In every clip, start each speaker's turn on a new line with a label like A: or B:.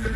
A: Good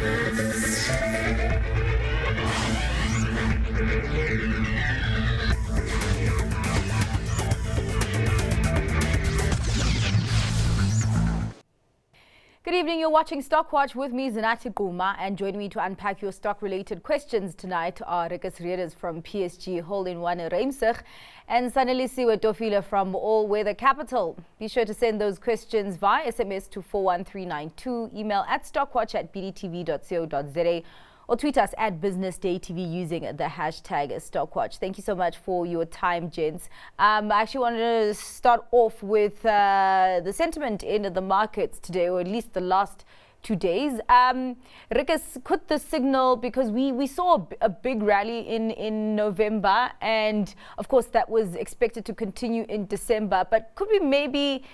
A: evening, you're watching Stock Watch with me, Zanati Guma, and joining me to unpack your stock-related questions tonight are Ricus from PSG Hole In Ruimsig and Sanelisiwe Tofile from All Weather Capital. Be sure to send those questions via SMS to 41392, email at stockwatch@bdtv.co.za, or tweet us at Business Day TV using the hashtag StockWatch. Thank you so much for your time, gents. I actually wanted to start off with the sentiment in the markets today, or at least the last 2 days. Ricus, could the signal, because we saw a big rally in November, and of course that was expected to continue in December, but could we maybe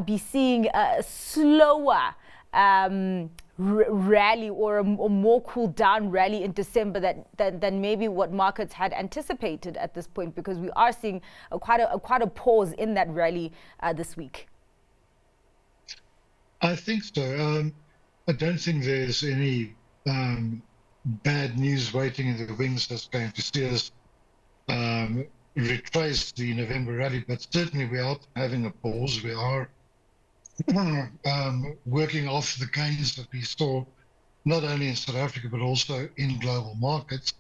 A: be seeing a slower rally or a more cool down rally in December than maybe what markets had anticipated at this point, because we are seeing quite a pause in that rally this week?
B: I think so. I don't think there's any bad news waiting in the wings that's going to see us retrace the November rally, but certainly we are having a pause. We are working off the gains that we saw not only in South Africa but also in global markets.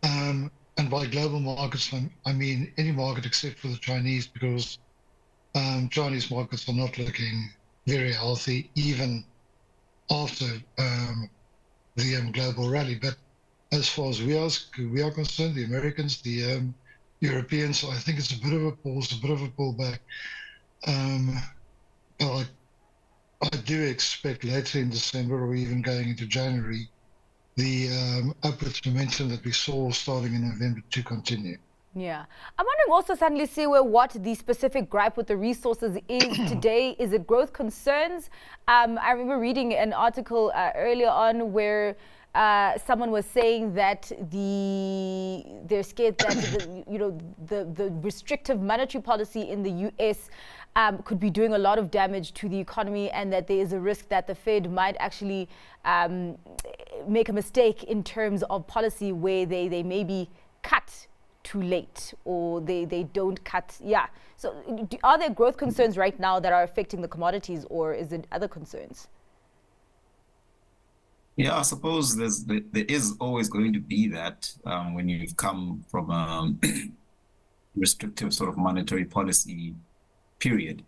B: And by global markets, I mean any market except for the Chinese, because Chinese markets are not looking very healthy even after the global rally. But as far as we are concerned, the Americans, the Europeans, I think it's a bit of a pause, a bit of a pullback. I do expect later in December or even going into January, the upward momentum that we saw starting in November to continue.
A: Yeah. I'm wondering also, Sanelisiwe, what the specific gripe with the resources is today. Is it growth concerns? I remember reading an article earlier on where someone was saying that they're scared that the restrictive monetary policy in the US could be doing a lot of damage to the economy, and that there is a risk that the Fed might actually make a mistake in terms of policy where they maybe cut too late, or they don't cut. Yeah. So are there growth concerns right now that are affecting the commodities, or is it other concerns?
C: Yeah, I suppose there is always going to be that when you've come from a restrictive sort of monetary policy period.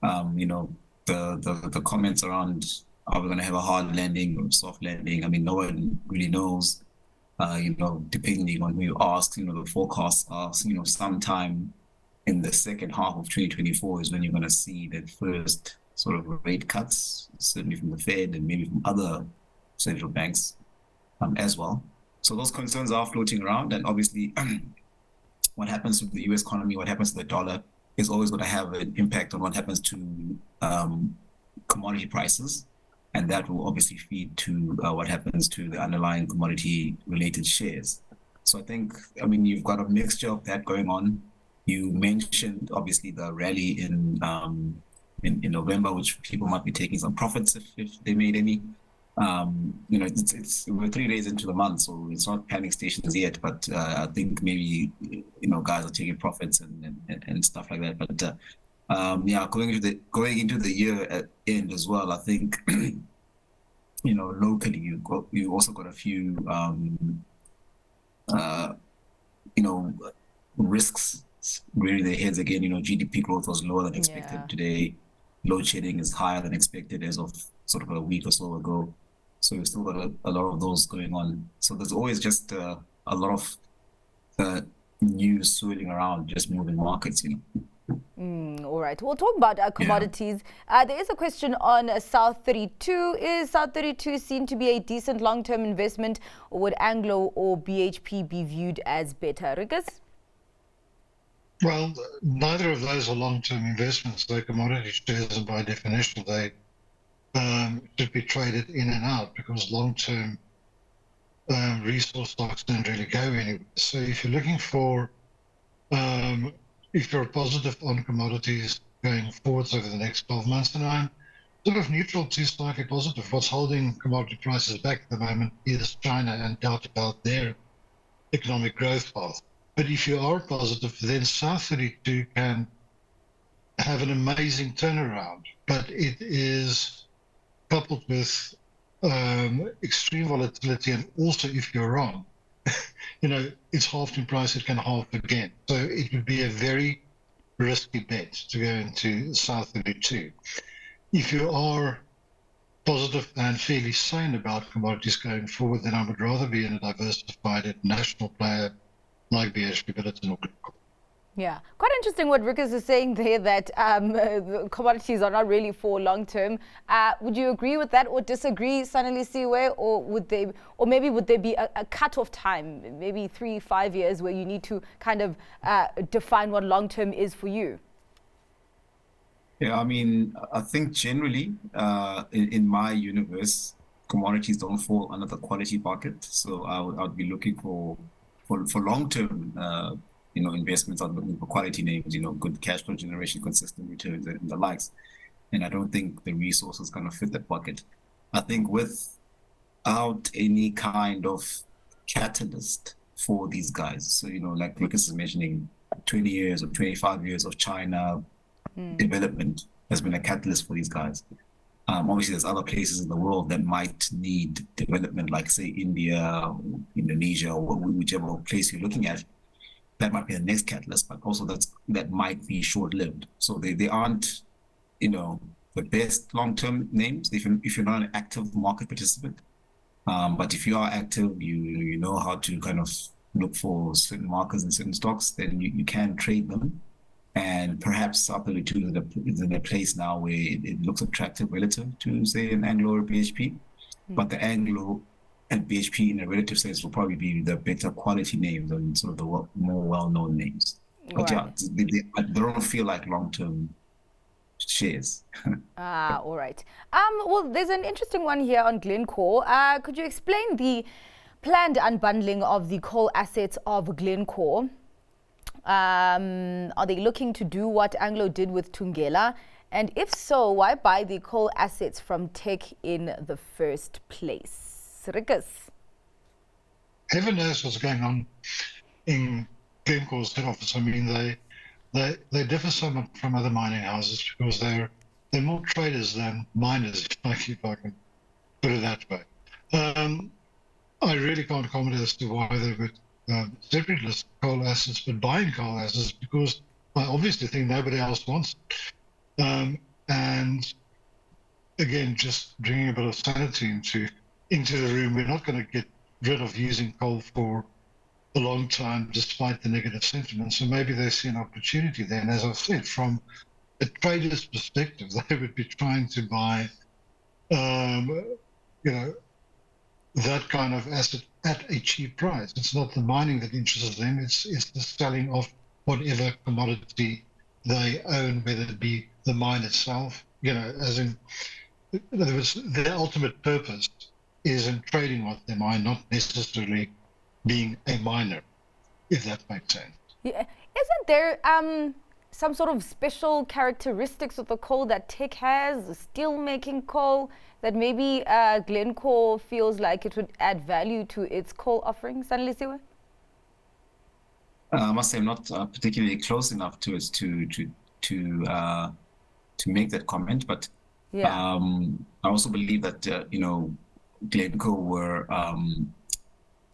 C: The comments around, are we going to have a hard landing or soft landing? I mean, no one really knows. Depending on who you ask, the forecasts are, sometime in the second half of 2024 is when you're going to see that first sort of rate cuts, certainly from the Fed and maybe from other central banks as well. So those concerns are floating around, and obviously what happens to the US economy, what happens to the dollar is always going to have an impact on what happens to commodity prices. And that will obviously feed to what happens to the underlying commodity-related shares. So I think, you've got a mixture of that going on. You mentioned, obviously, the rally in November, which people might be taking some profits if they made any. We're 3 days into the month, so it's not panic stations yet. But I think maybe guys are taking profits and stuff like that. But going into the year end as well, I think locally you also got a few risks rearing their heads again. GDP growth was lower than expected today. Load shedding is higher than expected as of sort of a week or so ago. So we've still got a lot of those going on. So there's always just a lot of news swirling around, just moving markets.
A: All right. We'll talk about commodities. There is a question on South 32. Is South 32 seen to be a decent long-term investment, or would Anglo or BHP be viewed as better? Ricus?
B: Well, neither of those are long-term investments. They're commodity shares, and by definition, they should be traded in and out, because long-term resource stocks don't really go anywhere. So if you're looking for if you're positive on commodities going forwards over the next 12 months, then sort of neutral to slightly positive. What's holding commodity prices back at the moment is China and doubt about their economic growth path. But if you are positive, then South 32 can have an amazing turnaround. But it is coupled with extreme volatility, and also if you're wrong, it's halved in price, it can halve again. So it would be a very risky bet to go into South 32. If you are positive and fairly sane about commodities going forward, then I would rather be in a diversified national player like BHP Billiton or Glencore.
A: Yeah, quite interesting what Ricus is saying there, that the commodities are not really for long term. Would you agree with that or disagree, Sanelisiwe, or maybe would there be a cut-off time, maybe 3-5 years, where you need to kind of define what long term is for you?
C: Yeah, I mean, I think generally in my universe, commodities don't fall under the quality bucket. So I would be looking for long-term investments. I'm looking for quality names, good cash flow generation, consistent returns, and the likes. And I don't think the resource is going to fit that bucket. I think without any kind of catalyst for these guys, so, like Ricus is mentioning, 20 years or 25 years of China development has been a catalyst for these guys. Obviously, there's other places in the world that might need development, like, say, India, or Indonesia, or whichever place you're looking at. That might be the next catalyst, but also that might be short-lived. So they aren't, the best long-term names if you're not an active market participant. But if you are active, you know how to kind of look for certain markers and certain stocks, then you can trade them. And perhaps South 32 is in a place now where it looks attractive relative to, say, an Anglo or BHP. But the Anglo and BHP in a relative sense will probably be the better quality names and sort of the more well-known names. But
A: Right.
C: yeah, they don't feel like long-term shares.
A: All right. Well, there's an interesting one here on Glencore. Could you explain the planned unbundling of the coal assets of Glencore? Are they looking to do what Anglo did with Thungela? And if so, why buy the coal assets from Teck in the first place? Ricus.
B: Heaven knows what's going on in Glencore's head office. I mean, they differ so much from other mining houses because they're more traders than miners, if I can put it that way. I really can't comment as to why they would separately list coal assets, but buying coal assets, because I obviously think nobody else wants it. And again, just bringing a bit of sanity into the room, we're not going to get rid of using coal for a long time, despite the negative sentiment. So maybe they see an opportunity there. And as I said, from a trader's perspective, they would be trying to buy, that kind of asset at a cheap price. It's not the mining that interests them. It's the selling of whatever commodity they own, whether it be the mine itself. As in other words, their ultimate purpose is in trading what they mine, not necessarily being a miner, if that makes sense.
A: Yeah. Isn't there some sort of special characteristics of the coal that Teck has, steel-making coal, that maybe Glencore feels like it would add value to its coal offerings? Sanelisiwe?
C: I must say I'm not particularly close enough to it to make that comment, but
A: Yeah.
C: I also believe that Glencore were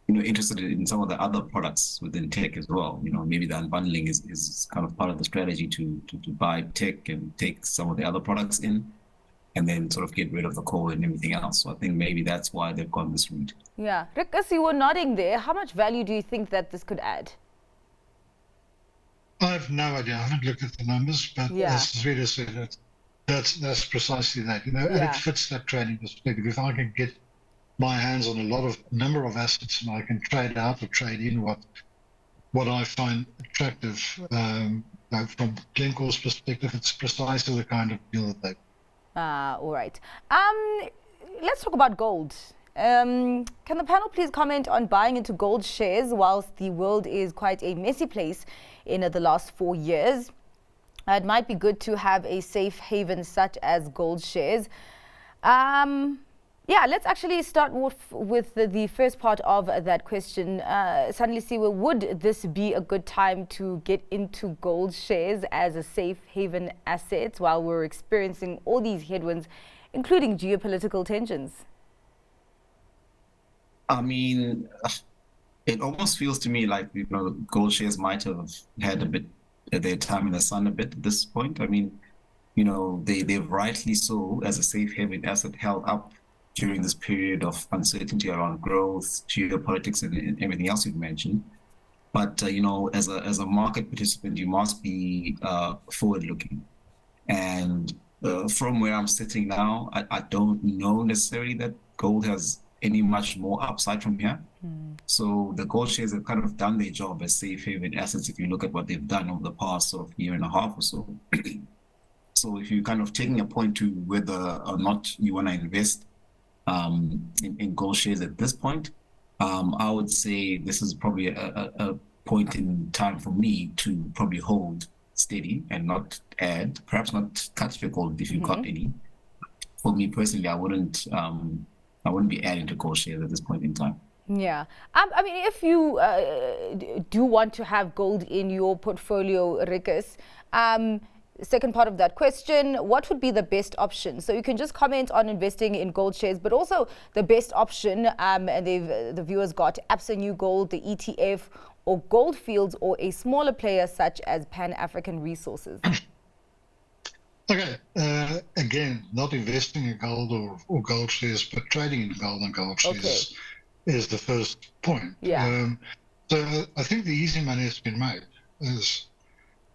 C: interested in some of the other products within Teck as well. Maybe the unbundling is kind of part of the strategy to buy Teck and take some of the other products in, and then sort of get rid of the coal and everything else. So I think maybe that's why they've gone this route.
A: Yeah. Ricus, you were nodding there. How much value do you think that this could add?
B: I have no idea. I haven't looked at the numbers, but as Rita said, that's precisely that. And it fits that trading perspective. If I can get my hands on a number of assets and I can trade out or trade in what I find attractive from Glencore's perspective, it's precisely the kind of deal that they.
A: All right. Let's talk about gold. Can the panel please comment on buying into gold shares whilst the world is quite a messy place in the last 4 years? it might be good to have a safe haven such as gold shares. Yeah, let's actually start with the first part of that question. Sanelisiwe, would this be a good time to get into gold shares as a safe haven asset while we're experiencing all these headwinds, including geopolitical tensions?
C: I mean, it almost feels to me like, gold shares might have had a bit of their time in the sun a bit at this point. I mean, they've rightly so, as a safe haven asset, held up during this period of uncertainty around growth, geopolitics, and everything else you've mentioned. But as a market participant, you must be forward-looking. And from where I'm sitting now, I don't know necessarily that gold has any much more upside from here. So the gold shares have kind of done their job as safe haven assets if you look at what they've done over the past sort of year and a half or so. So if you're kind of taking a point to whether or not you want to invest in gold shares at this point, I would say this is probably a point in time for me to probably hold steady and not add, perhaps not cut your gold if you've got any. For me personally, I wouldn't be adding to gold shares at this point in time.
A: Yeah. I mean, if you do want to have gold in your portfolio, Ricus, second part of that question, what would be the best option? So you can just comment on investing in gold shares, but also the best option, and the viewers got Absa New Gold, the ETF, or Gold Fields, or a smaller player such as Pan-African Resources.
B: Okay, again, not investing in gold or gold shares, but trading in gold and gold shares is the first point.
A: Yeah.
B: So I think the easy money has been made is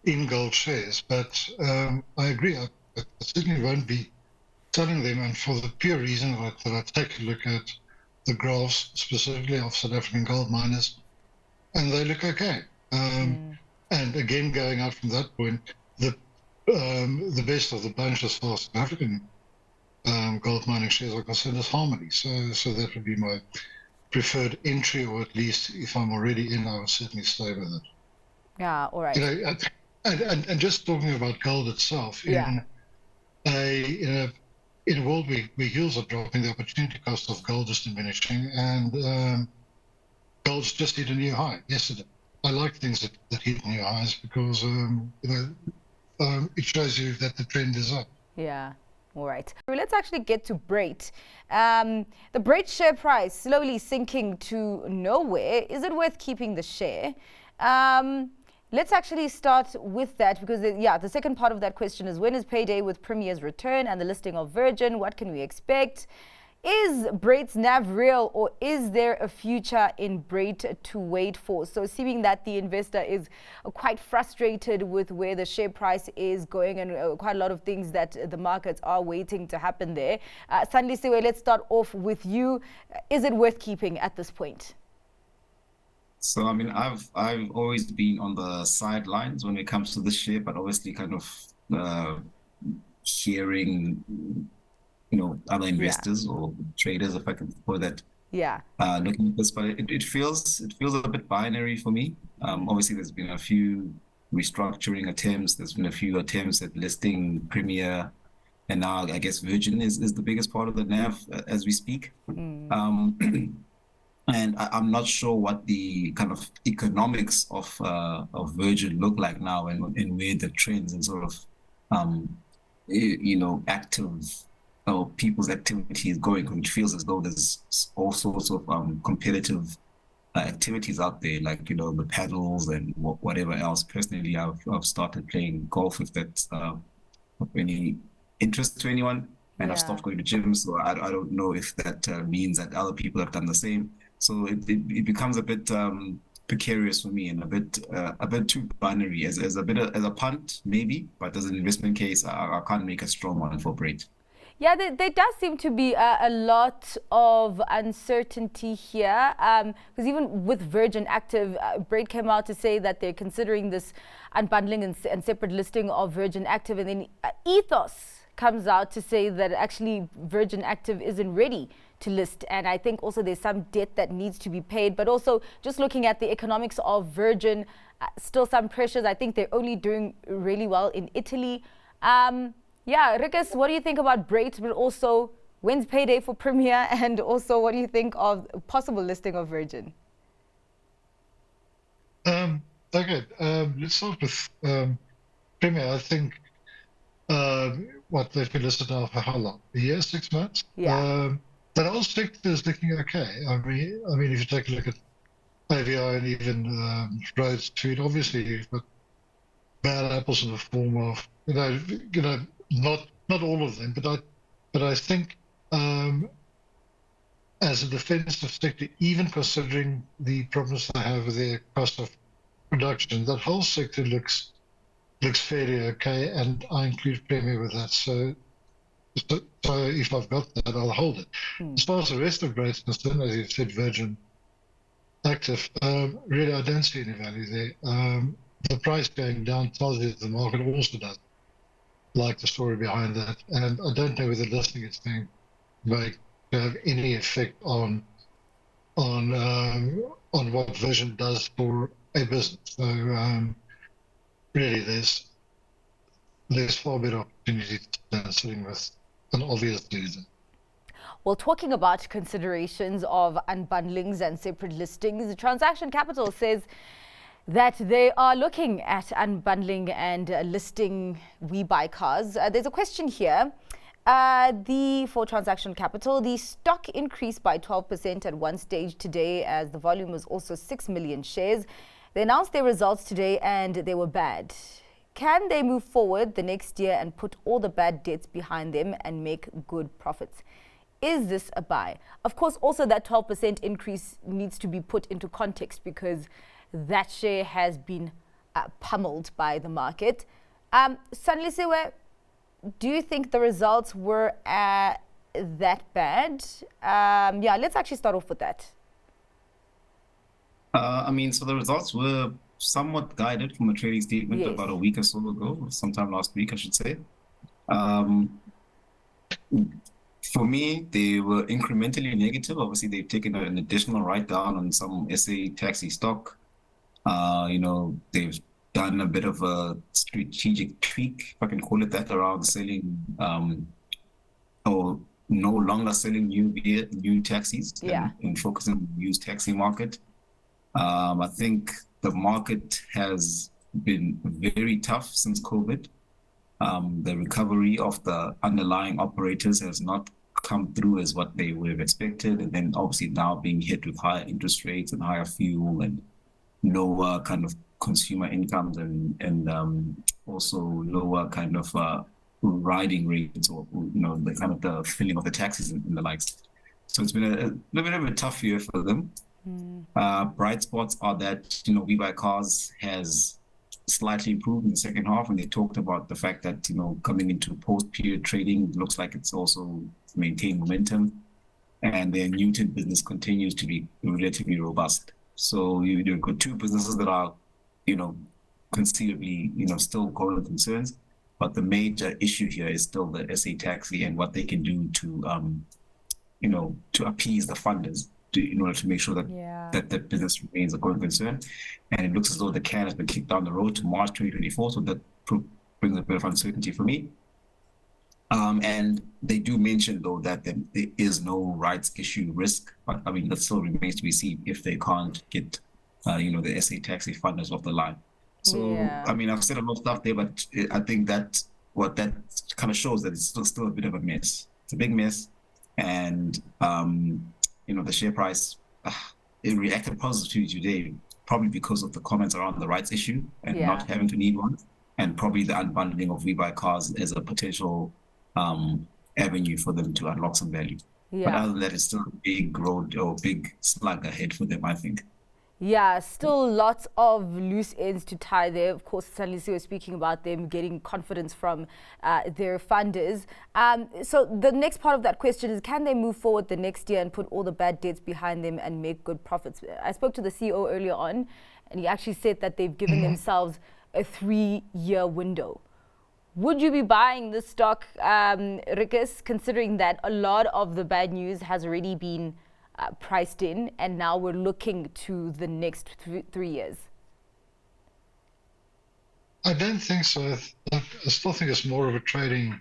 B: in gold shares, but I agree, I certainly won't be selling them, and for the pure reason that I take a look at the graphs specifically of South African gold miners, and they look okay. And again, going out from that point, the best of the bunch as far as South African gold mining shares are concerned is Harmony. So that would be my preferred entry, or at least if I'm already in, I would certainly stay with it.
A: Yeah, all right.
B: And just talking about gold itself, in a world where yields are dropping, the opportunity cost of gold is diminishing, and gold's just hit a new high yesterday. I like things that hit new highs because it shows you that the trend is up.
A: Yeah. All right. Let's actually get to Brait. The Brait share price slowly sinking to nowhere. Is it worth keeping the share? Let's actually start with that because, the second part of that question is, when is payday with Premier's return and the listing of Virgin? What can we expect? Is Brait's NAV real, or is there a future in Brait to wait for? So seeming that the investor is quite frustrated with where the share price is going, and quite a lot of things that the markets are waiting to happen there. Sanelisiwe, let's start off with you. Is it worth keeping at this point?
C: So, I mean, I've always been on the sidelines when it comes to this share, but obviously kind of hearing other investors or traders, if I can call that, looking at this, but it feels a bit binary for me. Obviously, there's been a few restructuring attempts. There's been a few attempts at listing Premier, and now I guess Virgin is the biggest part of the NAV as we speak. And I'm not sure what the kind of economics of Virgin look like now, and where the trends and sort of active or people's activity is going, which feels as though there's all sorts of competitive activities out there, like the paddles and whatever else. Personally, I've started playing golf, if that's of any interest to anyone, and I've stopped going to gyms, so I don't know if that means that other people have done the same. So it becomes a bit precarious for me, and a bit too binary as a punt maybe, but as an investment case, I can't make a strong one for Brait.
A: Yeah, there does seem to be a lot of uncertainty here, because even with Virgin Active, Brait came out to say that they're considering this unbundling and separate listing of Virgin Active, and then Ethos comes out to say that actually Virgin Active isn't ready to list, and I think also there's some debt that needs to be paid. But also just looking at the economics of Virgin, Still some pressures. I think they're only doing really well in Italy. Ricus, what do you think about Brait, but also when's payday for Premier, and also what do you think of possible listing of Virgin?
B: Okay, let's start with Premier. I think what they've been listed now for how long? A year, 6 months?
A: Yeah.
B: That whole sector is looking okay. I mean, if you take a look at AVI and even Rhodes tweet, obviously you've got bad apples in the form of not all of them, but I think as a defensive sector, even considering the problems they have with their cost of production, that whole sector looks fairly okay, and I include Premier with that. So if I've got that, I'll hold it. As far as the rest of Brait is concerned, as you said, Virgin Active, really I don't see any value there. The price going down tells you that the market also does like the story behind that, and I don't know whether listing is going to have any effect on what Virgin does for a business. So really, there's far better opportunity than sitting with an obvious loser.
A: Well, talking about considerations of unbundlings and separate listings, the Transaction Capital says that they are looking at unbundling and listing WeBuyCars. There's a question here. For Transaction Capital, the stock increased by 12% at one stage today, as the volume was also 6 million shares. They announced their results today and they were bad. Can they move forward the next year and put all the bad debts behind them and make good profits? Is this a buy? Of course, also that 12% increase needs to be put into context, because that share has been pummeled by the market. Sanelisiwe, do you think the results were that bad? Let's actually start off with that.
C: So the results were somewhat guided from a trading statement about a week or so ago, sometime last week, I should say. For me, they were incrementally negative. Obviously, they've taken an additional write-down on some SA taxi stock. They've done a bit of a strategic tweak, if I can call it that, around selling or no longer selling new taxis and focusing on the used taxi market. I think the market has been very tough since COVID. The recovery of the underlying operators has not come through as what they would have expected, and then obviously now being hit with higher interest rates and higher fuel and lower kind of consumer incomes and also lower kind of riding rates, or the kind of the filling of the taxis and the likes. So it's been a little bit of a tough year for them. Bright spots are that WeBuyCars has slightly improved in the second half, and they talked about the fact that coming into post-period trading, it looks like it's also maintained momentum, and their Newton business continues to be relatively robust. So you've got two businesses that are conceivably still going concerns, but the major issue here is still the SA taxi and what they can do to appease the funders in order to make sure that that business remains a going concern. And it looks as though the can has been kicked down the road to March 2024, so that brings a bit of uncertainty for me. And they do mention, though, that there is no rights issue risk, but I mean that still remains to be seen if they can't get the SA taxi funders off the line. So I mean, I've said a lot of stuff there, but I think that what that kind of shows that it's still a bit of a mess. It's a big mess, and the share price it reacted positively today, probably because of the comments around the rights issue and not having to need one, and probably the unbundling of WeBuyCars as a potential avenue for them to unlock some value. But other than that, it's still a big road or big slug ahead for them, I think.
A: Yeah, still lots of loose ends to tie there. Of course, Sanelisiwe was speaking about them getting confidence from their funders. So the next part of that question is, can they move forward the next year and put all the bad debts behind them and make good profits? I spoke to the CEO earlier on, and he actually said that they've given themselves a 3-year window. Would you be buying this stock, Ricus, considering that a lot of the bad news has already been priced in, and now we're looking to the next 3 years?
B: I don't think so. I still think it's more of a trading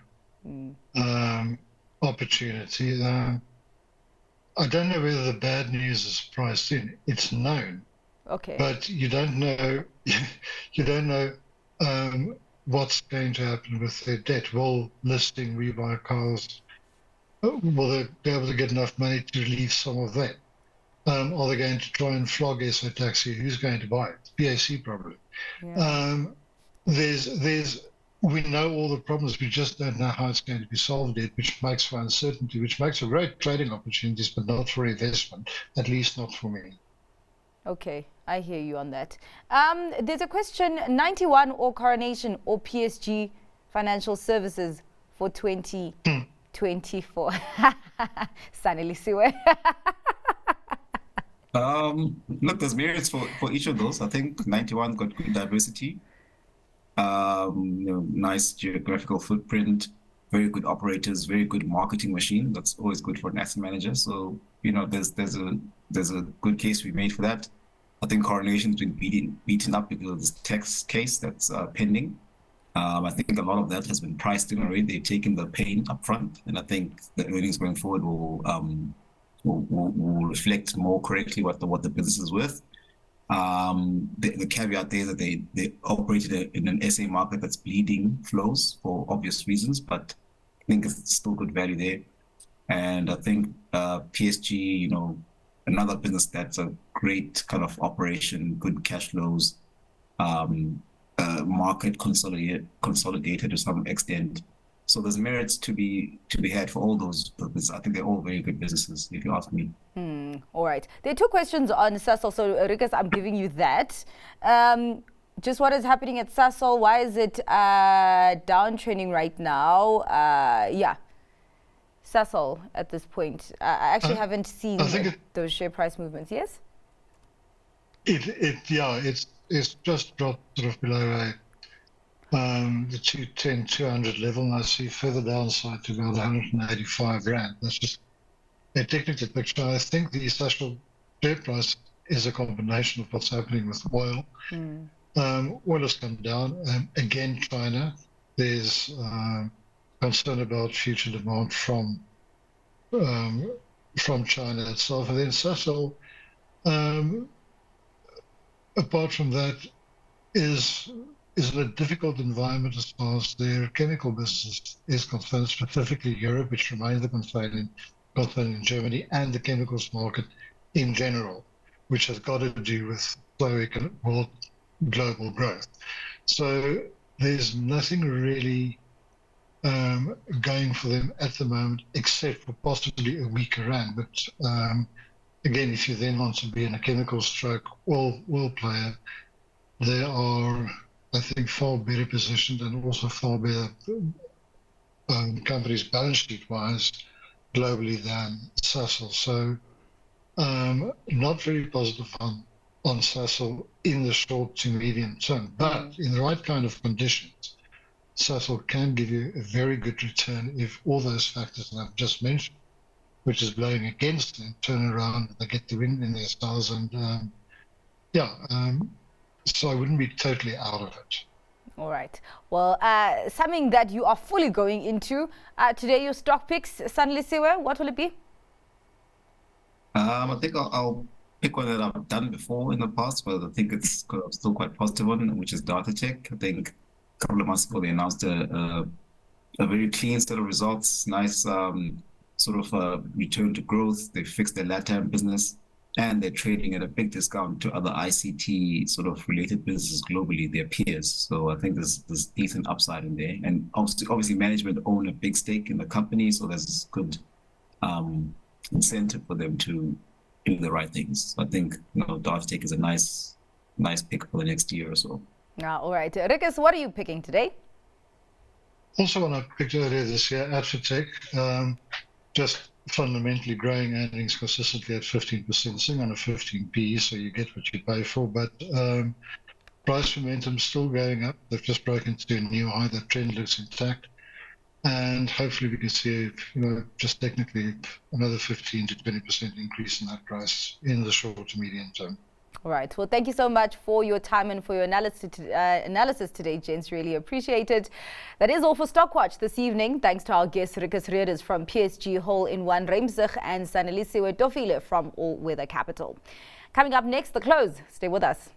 B: opportunity. I don't know whether the bad news is priced in. It's known,
A: Okay.
B: but you don't know. You don't know what's going to happen with their debt. Will listing rebuy cars? Will they be able to get enough money to relieve some of that? Are they going to try and flog SA Taxi? Who's going to buy it? PAC probably.
A: Yeah.
B: We know all the problems, we just don't know how it's going to be solved yet, which makes for uncertainty, which makes for great trading opportunities, but not for investment, at least not for me.
A: Okay, I hear you on that. There's a question, 91 or Coronation or PSG Financial Services for 2024? Sanelisiwe.
C: Look, there's merits for each of those. I think 91 got good diversity, nice geographical footprint, very good operators, very good marketing machine. That's always good for an asset manager. So, there's a good case we made for that. I think Coronation's been beaten up because of this tax case that's pending. I think a lot of that has been priced in already. They've taken the pain up front, and I think the earnings going forward will reflect more correctly what the business is worth. The caveat there is that they operated in an SA market that's bleeding flows for obvious reasons, but I think it's still good value there. And I think PSG, another business that's a great kind of operation, good cash flows, market consolidated to some extent. So there's merits to be had for all those purposes. I think they're all very good businesses, if you ask me.
A: All right. There are two questions on Sasol. So, Ricus, I'm giving you that. Just what is happening at Sasol? Why is it downtrending right now? Sasol at this point. I actually haven't seen those share price movements. Yes?
B: It's just dropped sort of below the 210, 200 level, and I see further downside to about 185 Rand. That's just a technical picture. I think the Sasol share price is a combination of what's happening with oil. Oil has come down. Again, China, there's concern about future demand from China itself. And then Sasol, apart from that, is in a difficult environment as far as their chemical business is concerned, specifically Europe, which remains the concern in Germany, and the chemicals market in general, which has got to do with slow world global growth. So there's nothing really going for them at the moment, except for possibly a weaker rand. But again, if you then want to be in a chemical stroke oil player, they are, I think, far better positioned and also far better companies balance sheet wise globally than Sasol. So not very positive on Sasol in the short to medium term, but in the right kind of conditions, Sasol can give you a very good return if all those factors that I've just mentioned, which is blowing against them, turn around and they get the wind in their sails. And so I wouldn't be totally out of it.
A: All right. Well, something that you are fully going into today, your stock picks, Sanelisiwe, what will it be?
C: I think I'll pick one that I've done before in the past, but I think it's still quite positive one, which is DataTech. I think a couple of months ago they announced a very clean set of results, nice sort of return to growth. They fixed their LATAM business, and they're trading at a big discount to other ICT sort of related businesses globally, their peers. So I think there's decent upside in there. And obviously management own a big stake in the company, so there's good incentive for them to do the right things. So I think DataTech is a nice pick for the next year or so.
A: All right. Ricus, what are you picking today?
B: Also one I picked earlier this year, Advotech, just fundamentally growing earnings consistently at 15%, sitting on a 15p, so you get what you pay for. But price momentum still going up. They've just broken to a new high. That trend looks intact, and hopefully we can see, just technically another 15 to 20% increase in that price in the short to medium term.
A: All right. Well, thank you so much for your time and for your analysis today, gents. Really appreciate it. That is all for Stockwatch this evening. Thanks to our guests, Ricus from PSG Hole In, Ruimsig, and Sanelisiwe Tofile from All Weather Capital. Coming up next, the close. Stay with us.